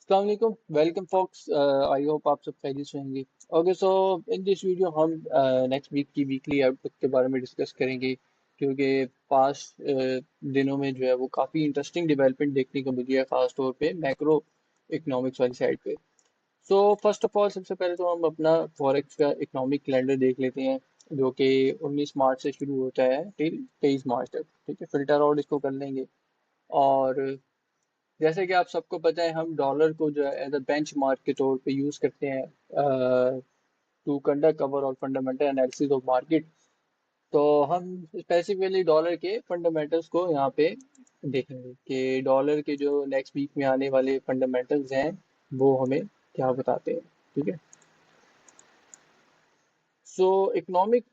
अस्सलाम वालेकुम, welcome folks. I hope आप सब खैरियत से होंगे। Okay, so in this video हम नेक्स्ट वीक की वीकली आउटलुक के बारे में डिस्कस करेंगे, क्योंकि पास्ट दिनों में जो है वो काफ़ी इंटरेस्टिंग डेवलपमेंट देखने को मिली है, ख़ास तौर पे मैक्रो इकोनॉमिक्स वाली साइड पे। सो फर्स्ट ऑफ ऑल सबसे पहले तो हम अपना फॉरेक्स का इकोनॉमिक कैलेंडर देख लेते हैं, जो कि 19 मार्च से शुरू होता है टिल 23 मार्च तक। ठीक है, फिल्टर आउट इसको कर लेंगे। और जैसे कि आप सबको पता है, हम डॉलर को जो है एज अ बेंच मार्क के तौर पे यूज़ करते हैं टू कंडक्ट कवर और फंडामेंटल एनालिसिस ऑफ मार्केट। तो हम स्पेसिफिकली डॉलर के फंडामेंटल्स को यहाँ पे देखेंगे कि डॉलर के जो नेक्स्ट वीक में आने वाले फंडामेंटल्स हैं वो हमें क्या बताते हैं। ठीक है, सो इकोनॉमिक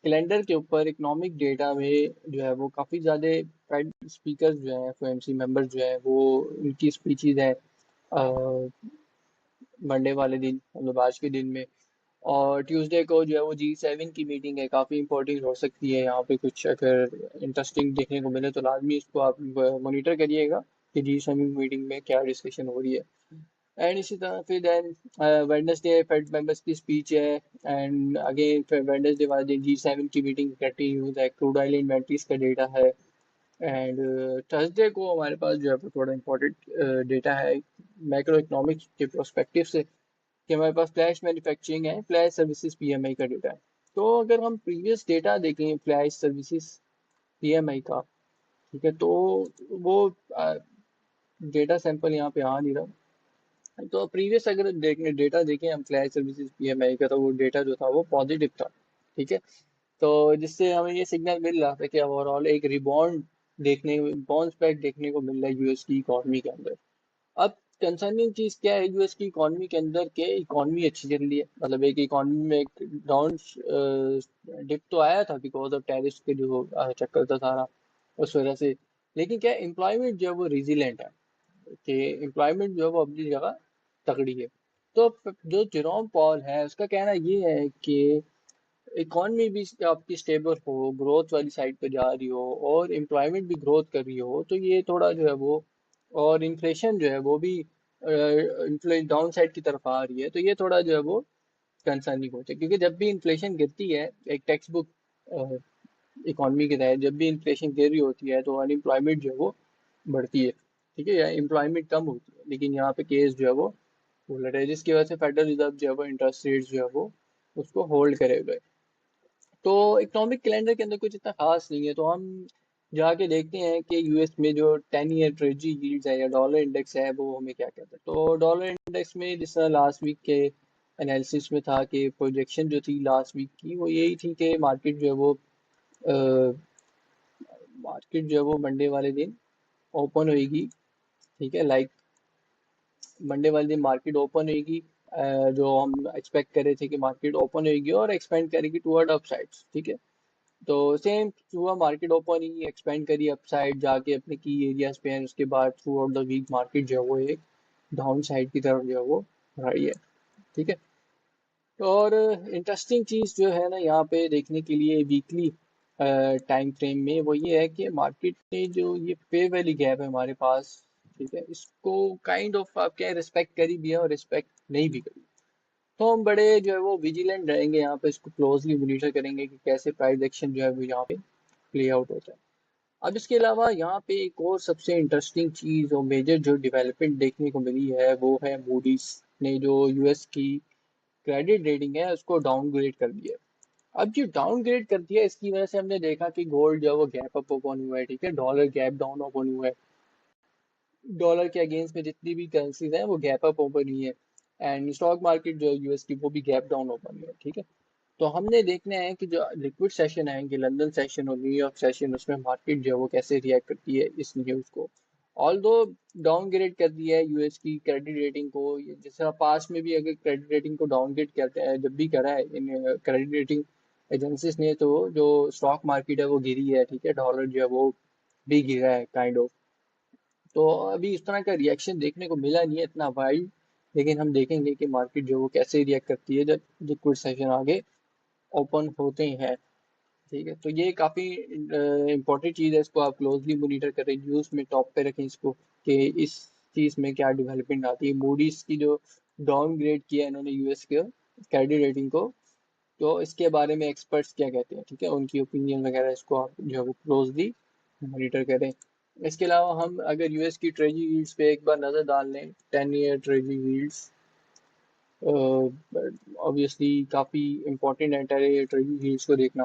कैलेंडर के ऊपर इकोनॉमिक डेटा में जो है वो काफ़ी ज़्यादा प्राइवेट स्पीकर्स जो हैं, एफओएमसी मेंबर्स जो हैं, वो उनकी स्पीचेज हैं मंडे वाले दिन, मतलब आज के दिन में। और ट्यूसडे को जो है वो G7 की मीटिंग है, काफ़ी इंपॉर्टेंट हो सकती है। यहाँ पे कुछ अगर इंटरेस्टिंग देखने को मिले तो लाजमी इसको आप मॉनिटर करिएगा कि G7 मीटिंग में क्या डिस्कशन हो रही है। एंड इसी तरह फिर देन वेडनेसडे फेड मेंबर्स की स्पीच है। एंड अगेन फिर वेडनेसडे वाले दिन G7 की मीटिंग कंटिन्यूज है, क्रूड ऑयल इन्वेंटरीज का डेटा है। एंड थर्सडे को हमारे पास जो है वो थोड़ा इंपॉर्टेंट डेटा है मैक्रो इकोनॉमिक्स के प्रोस्पेक्टिव से, कि हमारे पास फ्लैश मैन्युफैक्चरिंग है, फ्लैश सर्विसेज पीएमआई का डेटा है। तो अगर हम प्रीवियस डेटा देखें फ्लैश सर्विसेज पीएमआई का, ठीक है, तो वो डेटा सैंपल यहाँ पे आ नहीं रहा। तो प्रीवियस अगर देखने डेटा देखें हम फ्लैश सर्विसेज पीएमआई का, तो वो डेटा जो था वो पॉजिटिव था। ठीक है, तो जिससे हमें ये सिग्नल मिल रहा था कि ओवरऑल एक रिबाउंड बाउंस बैक देखने को मिल रहा है यूएस की इकोनॉमी के अंदर। अब कंसर्निंग चीज क्या है यूएस की इकोनॉमी के अंदर, के इकोनॉमी अच्छी चल रही है, मतलब एक इकोनॉमी में एक डाउन डिप तो आया था बिकॉज ऑफ टेरिस के जो चक्कर था सारा, उस वजह से। लेकिन क्या एम्प्लॉयमेंट जो है वो रिजिलेंट है, कि एम्प्लॉयमेंट जो है वो अपनी जगह तगड़ी है। तो जो जेरोम पॉल है उसका कहना ये है कि इकॉनमी भी आपकी स्टेबल हो, ग्रोथ वाली साइड पे जा रही हो और एम्प्लॉयमेंट भी ग्रोथ कर रही हो, तो ये थोड़ा जो है वो, और इन्फ्लेशन जो है वो भी इन्फ्लेशन डाउन साइड की तरफ आ रही है, तो ये थोड़ा जो है वो कंसर्निंग होता है। क्योंकि जब भी इन्फ्लेशन गिरती है, एक टेक्स्ट बुक इकॉनमी के तहत जब भी इन्फ्लेशन गिर रही होती है तो अनएम्प्लॉयमेंट जो है वो बढ़ती है। ठीक है, या एम्प्लॉयमेंट कम होती है। लेकिन यहाँ पे केस जो है वो उलट है, जिसकी वजह से फेडरल रिजर्व जो है वो इंटरेस्ट रेट जो है वो उसको होल्ड करे हुए। तो इकोनॉमिक कैलेंडर के अंदर कुछ इतना खास नहीं है, तो हम जाके देखते हैं कि यूएस में जो 10 ईयर ट्रेजरी यील्ड्स है या डॉलर इंडेक्स है वो हमें क्या कहता है। तो डॉलर इंडेक्स में जिस तरह लास्ट वीक के एनालिसिस में था कि प्रोजेक्शन जो थी लास्ट वीक की वो यही थी कि मार्केट जो है वो मार्केट जो है वो मंडे वाले दिन ओपन होएगी। ठीक है, लाइक मंडे वाले दिन मार्केट ओपन होएगी, जो हम एक्सपेक्ट कर रहे थे कि मार्केट ओपन होएगी और एक्सपेंड करेगी टुवर्ड अपसाइड्स। ठीक है, तो सेम हुआ, मार्केट ओपन ही एक्सपेंड करी अपसाइड जाके अपने की एरियाज पे हैं। उसके बाद throughout the week market जो है वो एक डाउन साइड की तरफ जो है वो रही है। ठीक है, और इंटरेस्टिंग चीज जो है ना यहाँ पे देखने के लिए वीकली टाइम फ्रेम में, वो ये है कि मार्केट ने जो ये पे वैली गैप है हमारे पास, ठीक है, इसको काइंड ऑफ आप क्या रिस्पेक्ट करी भी है और रिस्पेक्ट नहीं भी करी। तो हम बड़े जो है वो विजिलेंट रहेंगे यहाँ पे, इसको क्लोजली मॉनिटर करेंगे कि कैसे प्राइस एक्शन जो है वो यहाँ पे प्ले आउट होता है। अब इसके अलावा यहाँ पे एक और सबसे इंटरेस्टिंग चीज और मेजर जो डेवलपमेंट देखने को मिली है वो है मूडीज ने जो यूएस की क्रेडिट रेटिंग है उसको डाउनग्रेड कर दिया है। अब जो डाउनग्रेड कर दिया इसकी वजह से हमने देखा कि गोल्ड जो है वो गैप अप ओपन हुआ है। ठीक है, डॉलर गैप डाउन ओपन हुआ है, डॉलर के अगेंस्ट में जितनी भी करेंसीज हैं वो गैप अप ओपन हुई है। एंड स्टॉक मार्केट जो है यूएस की वो भी गैप डाउन ओपन हुई है। ठीक है, तो हमने देखना है कि जो लिक्विड सेशन आएंगे, लंदन सेशन और न्यूयॉर्क सेशन, उसमें मार्केट जो है वो कैसे रिएक्ट करती है इस न्यूज़ को। ऑल दो डाउनग्रेड कर दिया है यूएस की क्रेडिट रेटिंग को, जिस तरह पास में भी अगर क्रेडिट रेटिंग को डाउनग्रेड करते हैं, जब भी करा है इन क्रेडिट रेटिंग एजेंसीज ने, तो जो स्टॉक मार्केट है वो गिरी है। ठीक है, डॉलर जो है वो भी गिरा है काइंड ऑफ। तो अभी इस तरह का रिएक्शन देखने को मिला नहीं है इतना वाइल्ड, लेकिन हम देखेंगे कि मार्केट जो वो कैसे रिएक्ट करती है जब लिक्विड सेशन आगे ओपन होते हैं। ठीक है, तो ये काफ़ी इंपॉर्टेंट चीज़ है, इसको आप क्लोजली मॉनिटर करें, न्यूज़ में टॉप पे रखें इसको, कि इस कि इसमें क्या डेवलपमेंट आती है। मूडीज की जो डाउनग्रेड किया है इन्होंने यूएस के क्रेडिट रेटिंग को, तो इसके बारे में एक्सपर्ट्स क्या कहते हैं, ठीक है, उनकी ओपिनियन वगैरह इसको आप जो है वो क्लोजली मॉनिटर करें। इसके अलावा हम अगर यूएस की ट्रेजरी यील्ड्स पे एक बार नज़र डाल लें, 10 ईयर ट्रेजरी यील्ड्स ऑब्वियसली काफ़ी इंपॉर्टेंट है ट्रेजरी यील्ड्स को देखना।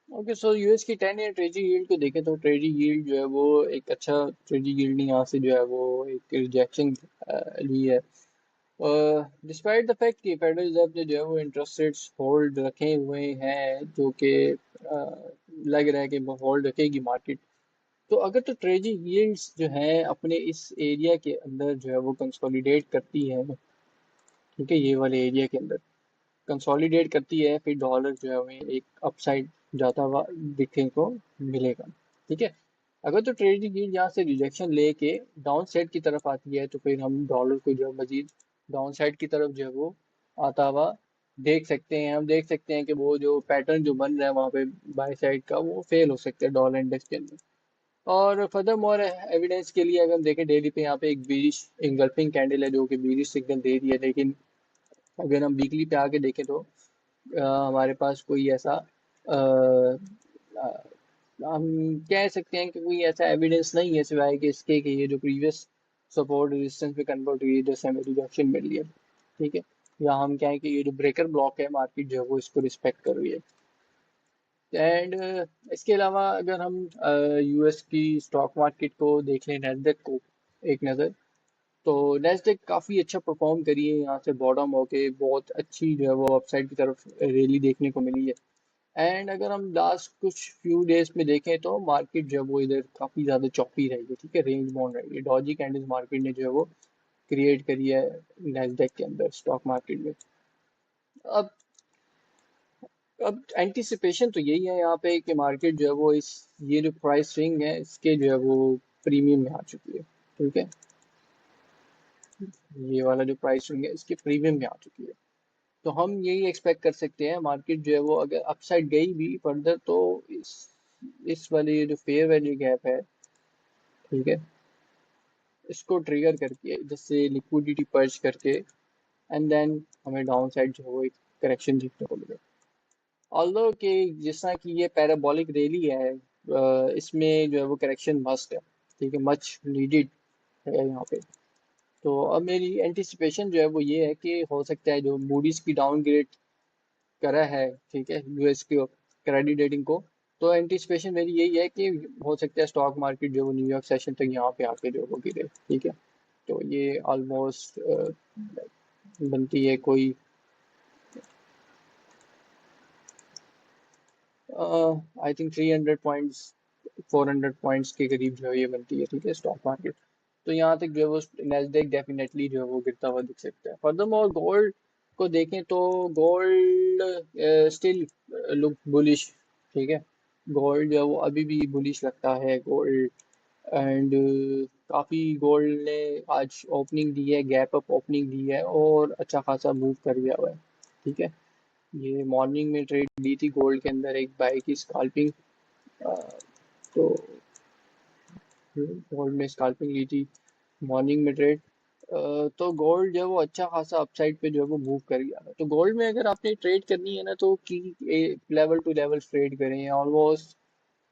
ओके, सो यूएस की 10 ईयर ट्रेजरी यील्ड को देखें तो ट्रेजरी यील्ड जो है वो एक अच्छा ट्रेजरी यील्ड नहीं, यहाँ से जो है वो एक रिजेक्शन ली है। डिस्पाइट द फैक्ट कि फेडरल रिजर्व ने जो है वो इंटरेस्ट रेट्स होल्ड रखे हुए हैं, जो कि लग रहा है कि होल्ड रखेगी मार्केट। तो अगर तो ट्रेजरी यील्ड्स जो हैं अपने इस एरिया के अंदर जो है वो कंसोलिडेट करती है, ठीक है, ये वाले एरिया के अंदर कंसोलिडेट करती है, फिर डॉलर जो है हमें एक अपसाइड जाता हुआ दिखने को मिलेगा, ठीक है। अगर तो ट्रेजरी यील्ड यहाँ से रिजेक्शन लेके डाउन साइड की तरफ आती है, तो फिर हम डॉलर को जो है मजीद डाउन साइड की तरफ जो है वो आता हुआ देख सकते हैं। हम देख सकते हैं कि वो जो पैटर्न जो बन रहा है वहाँ पे बाय साइड का, वो फेल हो सकता है डॉलर इंडेक्स के अंदर। और फर्दर मोर एविडेंस के लिए अगर हम देखें डेली पे, यहाँ पे एक बीरिश इंगल्फिंग कैंडल है जो कि बीरिश सिग्नल दे रही है, लेकिन अगर हम वीकली पे आके देखें तो हमारे पास कोई ऐसा अ, अ, हम कह सकते हैं कि कोई ऐसा एविडेंस नहीं है सिवाय कि इसके कि ये जो प्रीवियस सपोर्ट रेजिस्टेंस में कन्वर्ट हुई है, जैसे हमें रिजेक्शन मिल रही है, ठीक है। या हम कहें कि ये जो ब्रेकर ब्लॉक है मार्केट जो है वो इसको रिस्पेक्ट कर रही है। एंड इसके अलावा अगर हम यूएस की स्टॉक मार्केट को देख लें, नैस्डैक को एक नज़र, तो नैस्डैक काफ़ी अच्छा परफॉर्म करी है, यहाँ से बॉटम होके बहुत अच्छी जो है वो अपसाइड की तरफ रैली देखने को मिली है। एंड अगर हम लास्ट कुछ फ्यू डेज में देखें तो मार्केट जो है वो इधर काफ़ी ज़्यादा चौपी रही है, ठीक है, रेंज बाउंड रही है। डॉजी कैंडल्स मार्केट ने जो है वो क्रिएट करी है नैस्डैक के अंदर स्टॉक मार्केट में। अब अब एंटिसिपेशन तो यही है यहाँ पे कि मार्केट जो है वो इस ये जो प्राइस स्विंग है इसके जो है वो प्रीमियम में आ चुकी है, ठीक है। ये वाला जो प्राइस स्विंग है इसके प्रीमियम में आ चुकी है। तो हम यही एक्सपेक्ट कर सकते हैं मार्केट जो है वो अगर अपसाइड गई भी फर्दर, तो इस वाली ये जो फेयर वैल्यू गैप है, ठीक है, इसको ट्रिगर करके जैसे लिक्विडिटी पर्च करके एंड देन हमें डाउन साइड जो है वो एक करेक्शन देखने को मिले। ऑल्दो कि जिस तरह की ये पैराबोलिक रैली है, इसमें जो है वो करेक्शन मस्ट है, ठीक है, मच नीडेड है यहाँ पे। तो अब मेरी एंटिसिपेशन जो है वो ये है कि हो सकता है जो मूडीज की डाउनग्रेड करा है, ठीक है, यूएस की क्रेडिट रेटिंग को, तो एंटिसिपेशन मेरी यही है कि हो सकता है स्टॉक मार्केट जो है वो न्यूयॉर्क सेशन तक यहाँ पे आके जो है वो गिरे, ठीक है। तो ये ऑलमोस्ट बनती है कोई आई थिंक 300 पॉइंट्स 400 पॉइंट्स के करीब जो है ये बनती है, ठीक है, स्टॉक मार्केट। तो यहाँ तक जो है वो नैस्डैक डेफिनेटली जो है वो गिरता हुआ दिख सकता है। फर्दरमोर गोल्ड को देखें तो गोल्ड स्टिल लुक बुलिश, ठीक है। गोल्ड जो है वो अभी भी बुलिश लगता है गोल्ड। एंड काफ़ी गोल्ड ने आज ओपनिंग दी है, गैप अप ओपनिंग दी है और अच्छा खासा मूव कर गया हुआ है, ठीक है। ये मॉर्निंग में ट्रेड ली थी गोल्ड के अंदर एक बाय की स्कैल्पिंग, तो गोल्ड में स्कैल्पिंग ली थी मॉर्निंग में ट्रेड। तो गोल्ड जो है वो अच्छा खासा अपसाइड पे जो है वो मूव कर गया था। तो गोल्ड में अगर आपने ट्रेड करनी है ना तो की लेवल टू लेवल ट्रेड करें, ऑलमोस्ट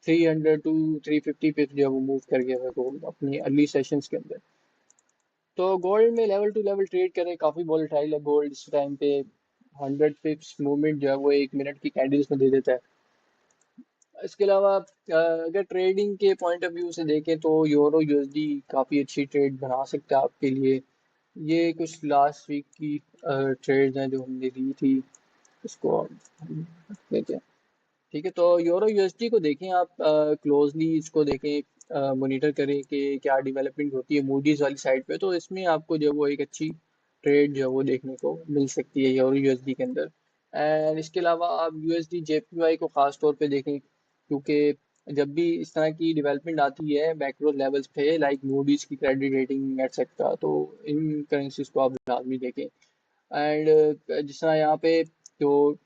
300 to 350 पे जो है वो मूव कर गया था गोल्ड अपनी अर्ली सेशंस के अंदर। तो गोल्ड में लेवल टू लेवल ट्रेड करें, काफ़ी वोलेटाइल है गोल्ड इस टाइम पे। 100 पिप्स मूवमेंट जो है वो 1 मिनट की कैंडल्स में दे देता है। इसके अलावा अगर ट्रेडिंग के पॉइंट ऑफ व्यू से देखें तो यूरो यूएसडी काफ़ी अच्छी ट्रेड बना सकता है आपके लिए। ये कुछ लास्ट वीक की ट्रेड्स हैं जो हमने ली थी, इसको हम लेते हैं, ठीक है। तो यूरो यूएसडी को देखें आप क्लोजली, इसको देखें, मॉनिटर करें कि क्या डेवलपमेंट होती है मूडीज वाली साइड पे, तो इसमें आपको जो है वो एक अच्छी ट्रेड जो है वो देखने को मिल सकती है यूरो यूएसडी के अंदर। एंड इसके अलावा आप यूएसडी जेपीवाई को खास तौर पे देखें, क्योंकि जब भी इस तरह की डेवलपमेंट आती है मैक्रो लेवल्स पे लाइक मूडीज की क्रेडिट रेटिंग एटसेट्रा, तो इन करेंसीज को आप लाजमी देखें। एंड जिस तरह यहाँ पे जो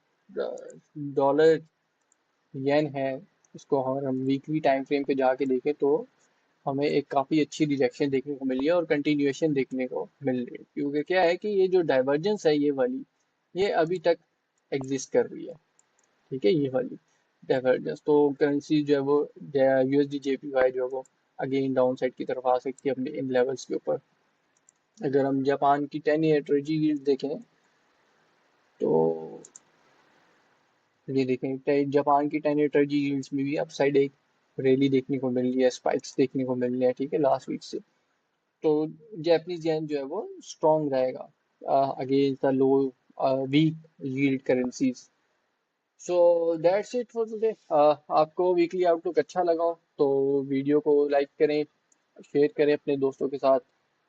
डॉलर येन है, इसको अगर हम वीकली टाइम फ्रेम पे जाके देखें तो हमें एक काफ़ी अच्छी रिजेक्शन देखने को मिली है और कंटिन्यूएशन देखने को मिल रही है, क्योंकि क्या है कि ये जो डाइवर्जेंस है ये वाली, ये अभी तक एग्जिस्ट कर रही है। ठीक है, ये वाली डाइवर्जेंस, तो करेंसी जो है वो यूएसडी जेपीवाई जो है वो अगेन डाउन साइड की तरफ आ सकती है अपने इन लेवल्स के ऊपर। अगर हम जापान की 10 ईयर ट्रेजरी यील्ड देखें तो ये देखें जापान की 10 ईयर ट्रेजरी यील्ड्स में भी अपसाइड एक रैली देखने को मिल रही है, स्पाइक्स देखने को मिल रहे हैं, ठीक है, लास्ट वीक से। तो जैपनीज येन जो है वो स्ट्रॉन्ग रहेगा against the low week yield currencies. So that's it for today. आपको वीकली आउटलुक अच्छा लगा हो तो वीडियो को लाइक करें, शेयर करें अपने दोस्तों के साथ,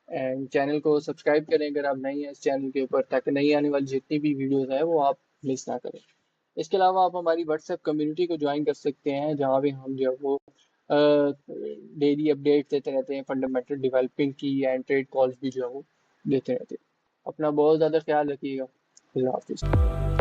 एंड चैनल को सब्सक्राइब करें अगर आप नए हैं इस चैनल के ऊपर, ताकि नई आने वाली जितनी भी वीडियोस हैं वो आप मिस ना करें। इसके अलावा आप हमारी व्हाट्सएप कम्युनिटी को ज्वाइन कर सकते हैं, जहाँ भी हम जो है वो डेली अपडेट देते रहते हैं, फंडामेंटल डेवलपिंग की एंड ट्रेड कॉल्स भी जो है वो देते रहते हैं। अपना बहुत ज़्यादा ख्याल रखिएगा। अल्लाह हाफिज़।